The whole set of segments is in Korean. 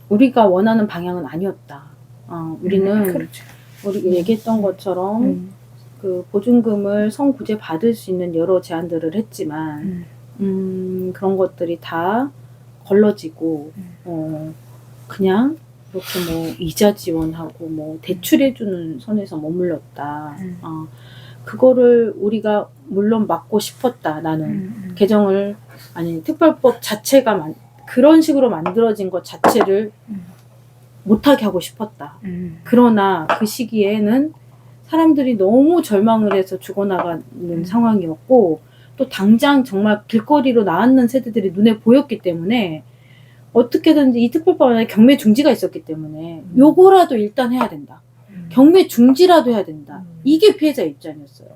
우리가 원하는 방향은 아니었다. 우리는 그렇죠. 우리 얘기했던 것처럼 그 보증금을 선구제 받을 수 있는 여러 제안들을 했지만 그런 것들이 다 걸러지고 그냥 이렇게 뭐 이자 지원하고 뭐 대출해주는 선에서 머물렀다. 그거를 우리가 물론 막고 싶었다. 나는 개정을 아니 특별법 자체가 그런 식으로 만들어진 것 자체를 못하게 하고 싶었다. 그러나 그 시기에는 사람들이 너무 절망을 해서 죽어나가는 상황이었고 또 당장 정말 길거리로 나앉는 세대들이 눈에 보였기 때문에 어떻게든지 이 특별법 안에 경매 중지가 있었기 때문에 요거라도 일단 해야 된다. 경매 중지라도 해야 된다. 이게 피해자 입장이었어요.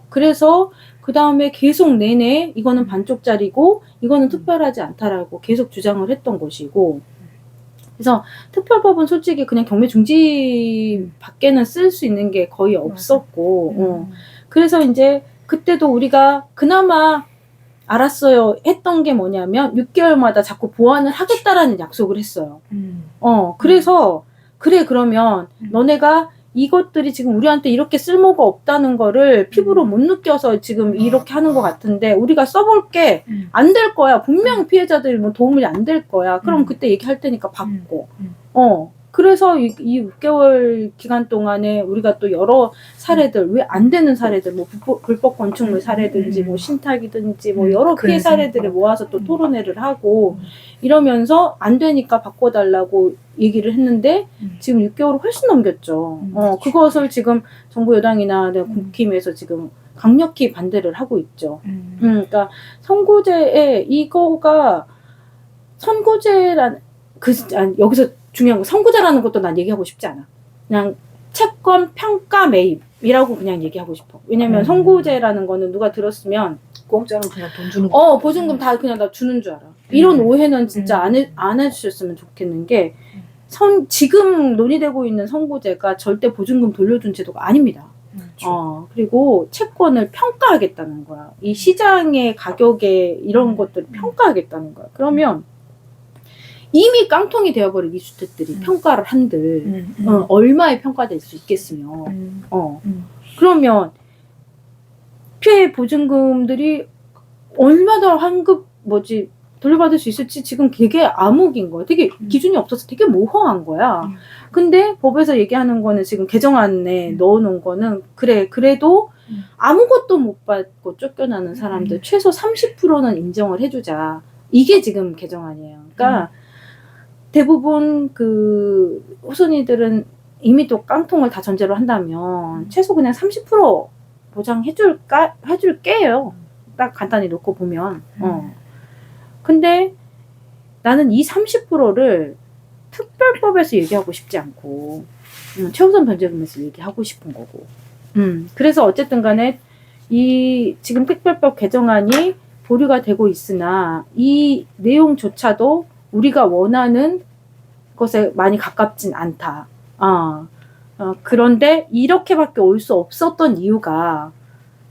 그래서 그 다음에 계속 내내 이거는 반쪽짜리고 이거는 특별하지 않다라고 계속 주장을 했던 것이고, 그래서 특별법은 솔직히 그냥 경매 중지 밖에는 쓸 수 있는 게 거의 없었고, 그래서 이제 그때도 우리가 그나마 알았어요 했던 게 뭐냐면 6개월마다 자꾸 보완을 하겠다라는 약속을 했어요. 그래서 그래 그러면 너네가 이것들이 지금 우리한테 이렇게 쓸모가 없다는 거를 피부로 못 느껴서 지금 이렇게 하는 것 같은데 우리가 써볼게. 안 될 거야. 분명 피해자들이 뭐 도움이 안 될 거야. 그럼 그때 얘기할 테니까 받고. 그래서 이 6개월 기간 동안에 우리가 또 여러 사례들, 왜 안 되는 사례들, 뭐 불법 건축물 사례든지 뭐 신탁이든지 뭐 여러 피해 사례들을 모아서 또 토론회를 하고 이러면서 안 되니까 바꿔달라고 얘기를 했는데 지금 6개월을 훨씬 넘겼죠. 그것을 지금 정부 여당이나 국힘에서 지금 강력히 반대를 하고 있죠. 그러니까 선고제에 이거가 선고제란 여기서 중요한 거 선고제라는 것도 난 얘기하고 싶지 않아. 그냥 채권 평가 매입이라고 그냥 얘기하고 싶어. 왜냐면 선고제라는 거는 누가 들었으면 공짜로 그냥 돈 주는 거. 보증금 다 그냥 나 주는 줄 알아. 이런 오해는 진짜 안 해주셨으면 좋겠는 게 지금 논의되고 있는 선고제가 절대 보증금 돌려준 제도가 아닙니다. 그리고 채권을 평가하겠다는 거야. 이 시장의 가격에 이런 것들을 평가하겠다는 거야. 그러면 이미 깡통이 되어버린 이 주택들이 평가를 한들 얼마에 평가될 수 있겠으며 그러면 피해 보증금들이 얼마나 돌려받을 수 있을지 지금 되게 암흑인 거야. 되게 기준이 없어서 되게 모호한 거야. 근데 법에서 얘기하는 거는 지금 개정안에 넣어놓은 거는 그래도 아무것도 못 받고 쫓겨나는 사람들 최소 30%는 인정을 해주자. 이게 지금 개정안이에요. 그러니까 대부분 그 호손이들은 이미 또 깡통을 다 전제로 한다면 최소 그냥 30% 해줄게요. 딱 간단히 놓고 보면. 근데 나는 이 30%를 특별법에서 얘기하고 싶지 않고 최우선 변제금에서 얘기하고 싶은 거고. 그래서 어쨌든 간에 이 지금 특별법 개정안이 보류가 되고 있으나 이 내용조차도 우리가 원하는 것에 많이 가깝진 않다. 그런데 이렇게밖에 올 수 없었던 이유가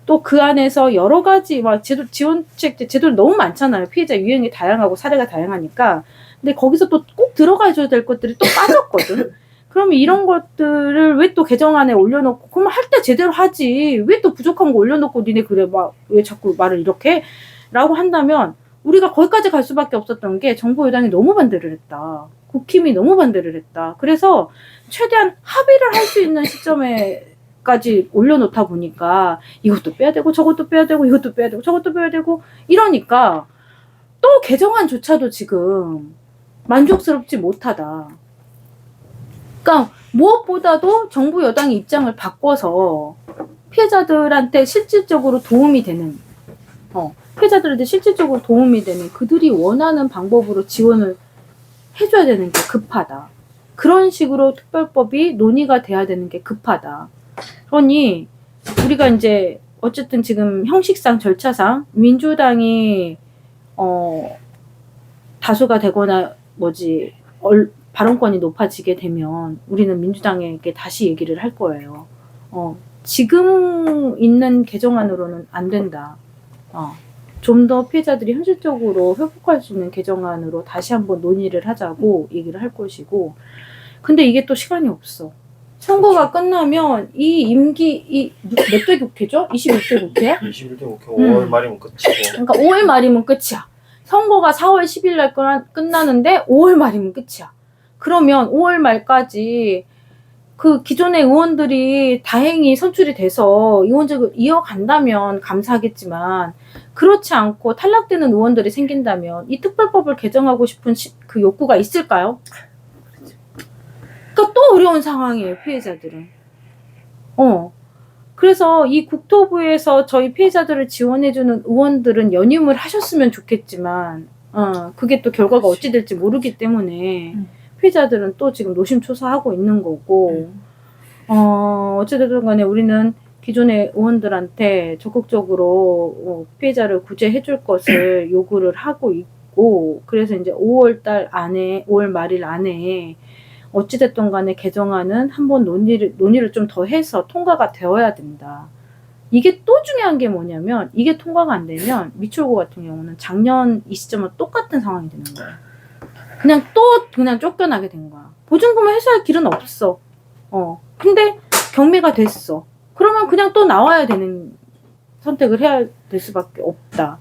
또 그 안에서 여러 가지 지원책 제도를 너무 많잖아요. 피해자 유형이 다양하고 사례가 다양하니까. 근데 거기서 또 꼭 들어가줘야 될 것들이 또 빠졌거든. 그러면 이런 것들을 왜 또 개정안에 올려놓고 그러면 할 때 제대로 하지. 왜 또 부족한 거 올려놓고 니네 그래 왜 자꾸 말을 이렇게 라고 한다면 우리가 거기까지 갈 수밖에 없었던 게 정부 여당이 너무 반대를 했다. 국힘이 너무 반대를 했다. 그래서 최대한 합의를 할 수 있는 시점에까지 올려놓다 보니까 이것도 빼야 되고 저것도 빼야 되고 이것도 빼야 되고 저것도 빼야 되고 이러니까 또 개정안조차도 지금 만족스럽지 못하다. 그러니까 무엇보다도 정부 여당의 입장을 바꿔서 피해자들한테 실질적으로 도움이 되는 피해자들한테 실질적으로 도움이 되는 그들이 원하는 방법으로 지원을 해줘야 되는 게 급하다. 그런 식으로 특별법이 논의가 돼야 되는 게 급하다. 그러니 우리가 이제 어쨌든 지금 형식상 절차상 민주당이 다수가 되거나 발언권이 높아지게 되면 우리는 민주당에게 다시 얘기를 할 거예요. 지금 있는 개정안으로는 안 된다. 좀 더 피해자들이 현실적으로 회복할 수 있는 개정안으로 다시 한번 논의를 하자고 얘기를 할 것이고, 근데 이게 또 시간이 없어. 선거가 끝나면 이 임기 몇 대 국회죠? 21대 국회? 21대 국회 5월 말이면 끝이고. 그러니까 5월 말이면 끝이야. 선거가 4월 10일 날 끝나는데 5월 말이면 끝이야. 그러면 5월 말까지 그 기존의 의원들이 다행히 선출이 돼서 의원직을 이어간다면 감사하겠지만, 그렇지 않고 탈락되는 의원들이 생긴다면 이 특별법을 개정하고 싶은 그 욕구가 있을까요? 그러니까 또 어려운 상황이에요, 피해자들은. 그래서 이 국토부에서 저희 피해자들을 지원해주는 의원들은 연임을 하셨으면 좋겠지만, 그게 또 결과가 어찌 될지 모르기 때문에 피해자들은 또 지금 노심초사하고 있는 거고, 어찌됐든 간에 우리는 기존의 의원들한테 적극적으로 피해자를 구제해줄 것을 요구를 하고 있고, 그래서 이제 5월 말일 안에 어찌됐든 간에 개정안은 한번 논의를 좀 더 해서 통과가 되어야 된다. 이게 또 중요한 게 뭐냐면, 이게 통과가 안 되면 미추홀구 같은 경우는 작년 이 시점은 똑같은 상황이 되는 거야. 그냥 쫓겨나게 된 거야. 보증금을 해소할 길은 없어. 근데 경매가 됐어. 그러면 그냥 또 나와야 되는 선택을 해야 될 수밖에 없다.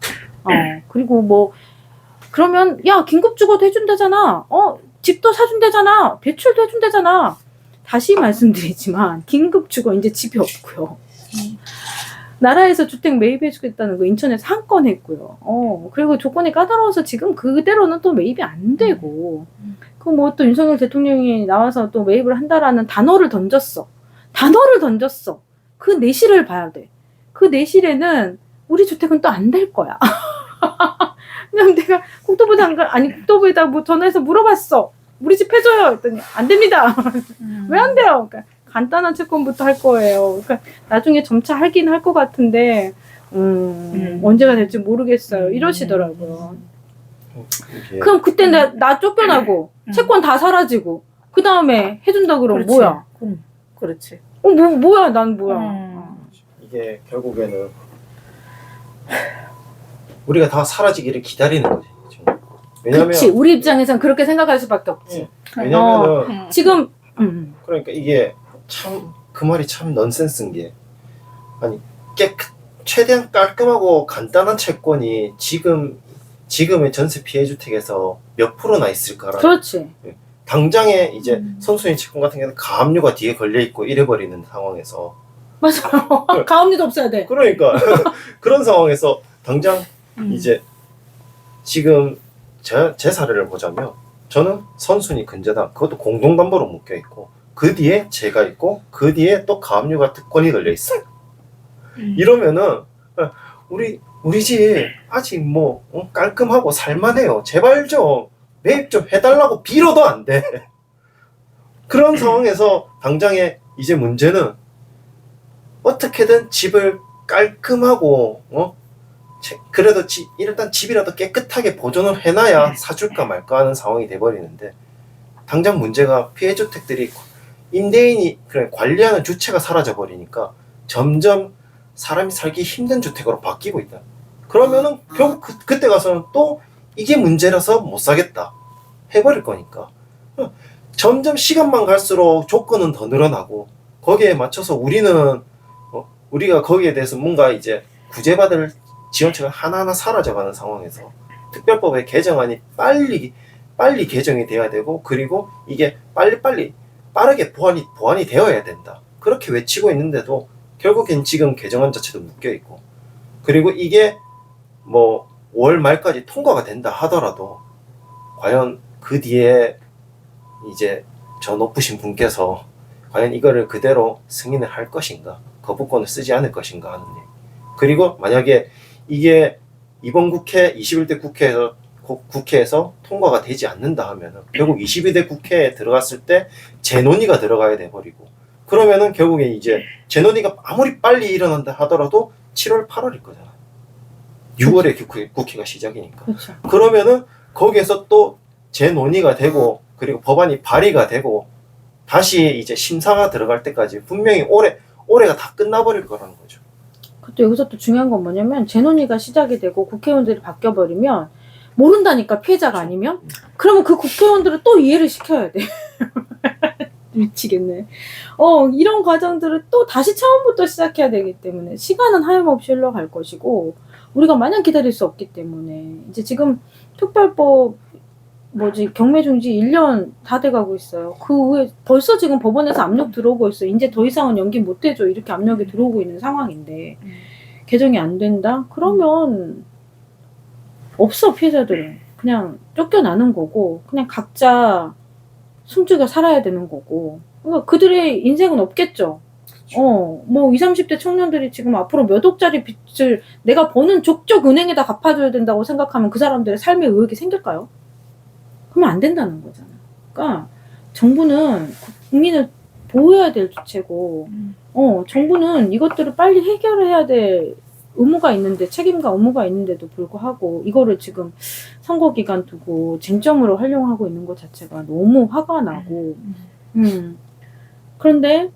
그리고 뭐, 그러면, 야, 긴급주거도 해준다잖아. 집도 사준다잖아. 대출도 해준다잖아. 다시 말씀드리지만, 긴급주거 이제 집이 없고요. 나라에서 주택 매입해주겠다는 거 인천에서 한 건 했고요. 그리고 조건이 까다로워서 지금 그대로는 또 매입이 안 되고, 그 뭐 또 윤석열 대통령이 나와서 또 매입을 한다라는 단어를 던졌어. 그 내실을 봐야 돼. 그 내실에는 우리 주택은 또 안 될 거야. 그냥 내가 국토부에다 뭐 전화해서 물어봤어. 우리 집 해줘요. 했더니 안 됩니다. 왜 안 돼요? 그러니까 간단한 채권부터 할 거예요. 그러니까 나중에 점차 하긴 할 것 같은데, 언제가 될지 모르겠어요. 이러시더라고요. 그럼 그때 나 쫓겨나고, 채권 다 사라지고, 그 다음에 해준다 그러면 그렇지. 뭐야? 그렇지. 뭐야, 난 뭐야. 이게 결국에는 우리가 다 사라지기를 기다리는 거지. 왜냐면 그치, 우리 입장에선 그렇게 생각할 수밖에 없지. 왜냐면은 지금, 그러니까 이게 참 그 말이 참 넌센스인 게, 아니 최대한 깔끔하고 간단한 채권이 지금의 전세 피해 주택에서 몇 프로나 있을까라. 그렇지. 당장에 이제 선수인 채권 같은 경우는 가압류가 뒤에 걸려 있고 이래버리는 상황에서. 맞아요. 가압류도 없어야 돼. 그러니까 그런 상황에서 당장 이제 지금 제 사례를 보자면, 저는 선순위 근저당, 그것도 공동담보로 묶여 있고, 그 뒤에 제가 있고, 그 뒤에 또 가압류가 특권이 걸려 있어요. 이러면은 우리 집 아직 뭐 깔끔하고 살만해요. 제발 좀 매입 좀 해달라고 빌어도 안 돼. 그런 상황에서 당장에 이제 문제는 어떻게든 집을 깔끔하고 그래도 일단 집이라도 깨끗하게 보존을 해놔야 사줄까 말까 하는 상황이 돼버리는데, 당장 문제가 피해주택들이 임대인이 관리하는 주체가 사라져 버리니까 점점 사람이 살기 힘든 주택으로 바뀌고 있다. 그러면은 결국 그때 가서는 또 이게 문제라서 못 사겠다 해버릴 거니까, 점점 시간만 갈수록 조건은 더 늘어나고, 거기에 맞춰서 우리가 거기에 대해서 뭔가 이제 구제받을 지원책을 하나하나 사라져가는 상황에서 특별법의 개정안이 빨리 개정이 돼야 되고, 그리고 이게 빠르게 보완이 되어야 된다. 그렇게 외치고 있는데도 결국엔 지금 개정안 자체도 묶여있고, 그리고 이게 뭐 5월 말까지 통과가 된다 하더라도 과연 그 뒤에 이제 저 높으신 분께서 과연 이거를 그대로 승인을 할 것인가, 거부권을 쓰지 않을 것인가 하는 일. 그리고 만약에 이게 이번 국회 21대 국회에서 통과가 되지 않는다 하면은 결국 22대 국회에 들어갔을 때 재논의가 들어가야 돼 버리고, 그러면은 결국에 이제 재논의가 아무리 빨리 일어난다 하더라도 7월 8월일 거잖아. 6월에 국회가 시작이니까. 그렇죠. 그러면은 거기에서 또 재논의가 되고, 그리고 법안이 발의가 되고, 다시 이제 심사가 들어갈 때까지 분명히 올해가 다 끝나버릴 거라는 거죠. 그것도 여기서 또 중요한 건 뭐냐면 재논의가 시작이 되고 국회의원들이 바뀌어버리면 모른다니까 피해자가 아니면 그러면 그 국회의원들을 또 이해를 시켜야 돼. 미치겠네. 이런 과정들을 또 다시 처음부터 시작해야 되기 때문에 시간은 하염없이 흘러갈 것이고 우리가 마냥 기다릴 수 없기 때문에 이제 지금 특별법 경매 중지 1년 다 돼가고 있어요. 그 후에 벌써 지금 법원에서 압력 들어오고 있어요. 이제 더 이상은 연기 못 해줘 이렇게 압력이 들어오고 있는 상황인데 개정이 안 된다? 그러면 없어 피해자들은 그냥 쫓겨나는 거고 그냥 각자 숨죽여 살아야 되는 거고 그러니까 그들의 인생은 없겠죠. 20, 30대 청년들이 지금 앞으로 몇 억짜리 빚을 내가 버는 족족 은행에다 갚아줘야 된다고 생각하면 그 사람들의 삶의 의욕이 생길까요? 그러면 안 된다는 거잖아. 그러니까 정부는 국민을 보호해야 될 주체고 정부는 이것들을 빨리 해결해야 될 의무가 있는데 책임과 의무가 있는데도 불구하고 이거를 지금 선거 기간 두고 쟁점으로 활용하고 있는 것 자체가 너무 화가 나고 그런데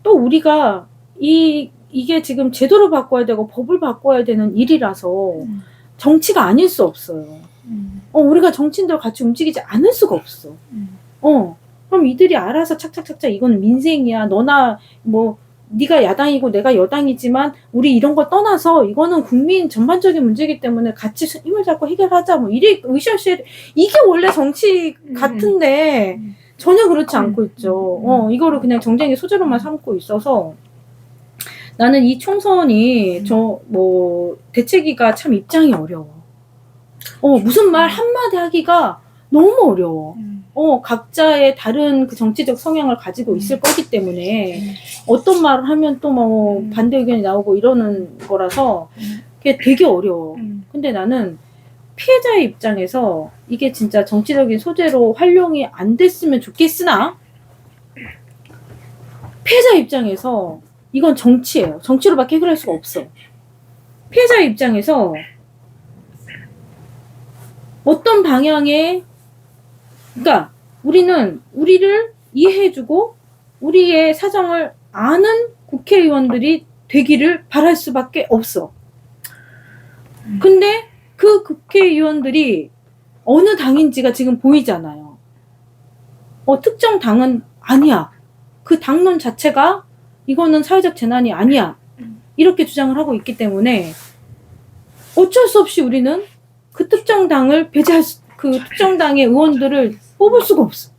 또 우리가 이게 지금 제도를 바꿔야 되고 법을 바꿔야 되는 일이라서 정치가 아닐 수 없어요. 우리가 정치인들 같이 움직이지 않을 수가 없어. 그럼 이들이 알아서 착착착착 이건 민생이야. 너나 네가 야당이고 내가 여당이지만 우리 이런 거 떠나서 이거는 국민 전반적인 문제이기 때문에 같이 힘을 잡고 해결하자. 이래 으쌰으쌰 이게 원래 정치 같은데 전혀 그렇지 않고 있죠. 이거를 그냥 정쟁의 소재로만 삼고 있어서 나는 이 총선이 대책위가 참 입장이 어려워. 무슨 말 한마디 하기가 너무 어려워. 각자의 다른 그 정치적 성향을 가지고 있을 거기 때문에 어떤 말을 하면 또 반대 의견이 나오고 이러는 거라서 그게 되게 어려워. 근데 나는 피해자의 입장에서 이게 진짜 정치적인 소재로 활용이 안 됐으면 좋겠으나 피해자 입장에서 이건 정치예요. 정치로밖에 해결할 수가 없어. 피해자의 입장에서 어떤 방향의 그러니까 우리는 우리를 이해해주고 우리의 사정을 아는 국회의원들이 되기를 바랄 수밖에 없어. 근데 그 국회의원들이 어느 당인지가 지금 보이잖아요. 특정 당은 아니야. 그 당론 자체가 이거는 사회적 재난이 아니야. 이렇게 주장을 하고 있기 때문에 어쩔 수 없이 우리는 그 특정 당을 그 특정 당의 의원들을 뽑을 수가 없어.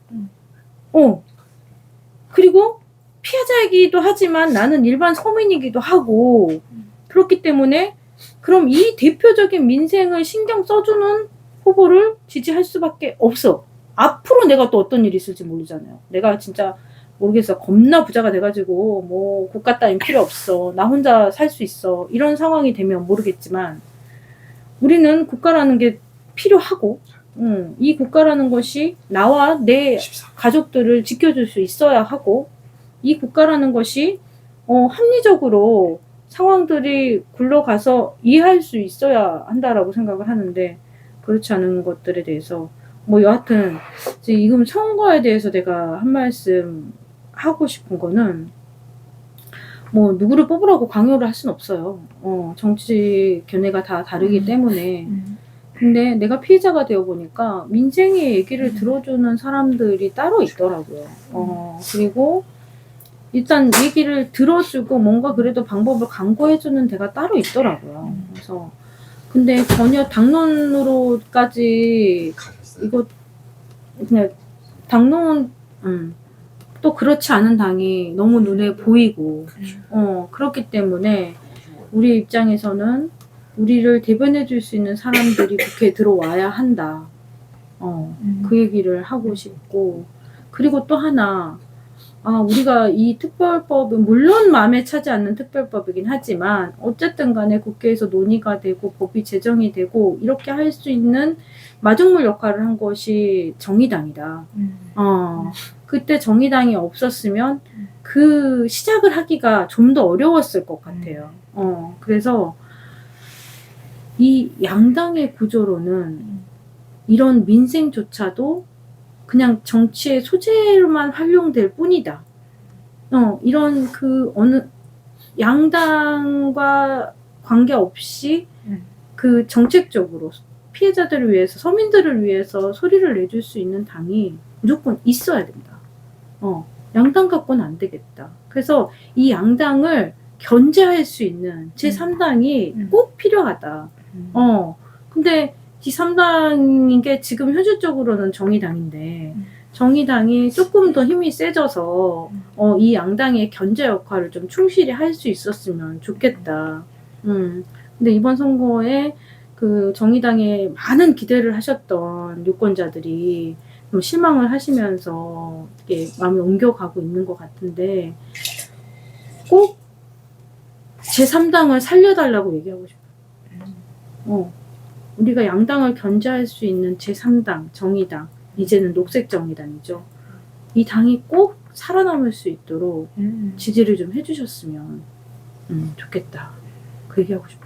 그리고 피해자이기도 하지만 나는 일반 서민이기도 하고 그렇기 때문에 그럼 이 대표적인 민생을 신경 써주는 후보를 지지할 수밖에 없어. 앞으로 내가 또 어떤 일이 있을지 모르잖아요. 내가 진짜 모르겠어. 겁나 부자가 돼가지고 국가 따윈 필요 없어. 나 혼자 살 수 있어. 이런 상황이 되면 모르겠지만 우리는 국가라는 게 필요하고 이 국가라는 것이 나와 내 가족들을 지켜줄 수 있어야 하고 이 국가라는 것이 합리적으로 상황들이 굴러가서 이해할 수 있어야 한다라고 생각을 하는데 그렇지 않은 것들에 대해서 여하튼 지금 선거에 대해서 내가 한 말씀 하고 싶은 거는 누구를 뽑으라고 강요를 할 수는 없어요. 정치 견해가 다 다르기 때문에. 근데 내가 피해자가 되어보니까 민생의 얘기를 들어주는 사람들이 따로 있더라고요. 그리고 일단 얘기를 들어주고 뭔가 그래도 방법을 강구해주는 데가 따로 있더라고요. 그래서 근데 전혀 당론으로까지 이거 그냥 당론 또 그렇지 않은 당이 너무 눈에 보이고 그렇기 때문에 우리 입장에서는 우리를 대변해 줄 수 있는 사람들이 국회에 들어와야 한다. 그 얘기를 하고 싶고 그리고 또 하나 우리가 이 특별법은 물론 마음에 차지 않는 특별법이긴 하지만 어쨌든 간에 국회에서 논의가 되고 법이 제정이 되고 이렇게 할 수 있는 마중물 역할을 한 것이 정의당이다. 그때 정의당이 없었으면 그 시작을 하기가 좀 더 어려웠을 것 같아요. 그래서 이 양당의 구조로는 이런 민생조차도 그냥 정치의 소재로만 활용될 뿐이다. 이런 양당과 관계없이 음. 그 정책적으로 피해자들을 위해서, 서민들을 위해서 소리를 내줄 수 있는 당이 무조건 있어야 된다. 양당 갖고는 안 되겠다. 그래서 이 양당을 견제할 수 있는 제3당이 꼭 필요하다. 근데 제3당인 게 지금 현실적으로는 정의당인데, 정의당이 조금 더 힘이 세져서 이 양당의 견제 역할을 좀 충실히 할 수 있었으면 좋겠다. 근데 이번 선거에 그 정의당에 많은 기대를 하셨던 유권자들이 좀 실망을 하시면서 이게 마음이 옮겨가고 있는 것 같은데, 꼭 제3당을 살려달라고 얘기하고 싶어요. 우리가 양당을 견제할 수 있는 제3당, 정의당, 이제는 녹색정의당이죠. 이 당이 꼭 살아남을 수 있도록 지지를 좀 해주셨으면 좋겠다. 그 얘기하고 싶어요.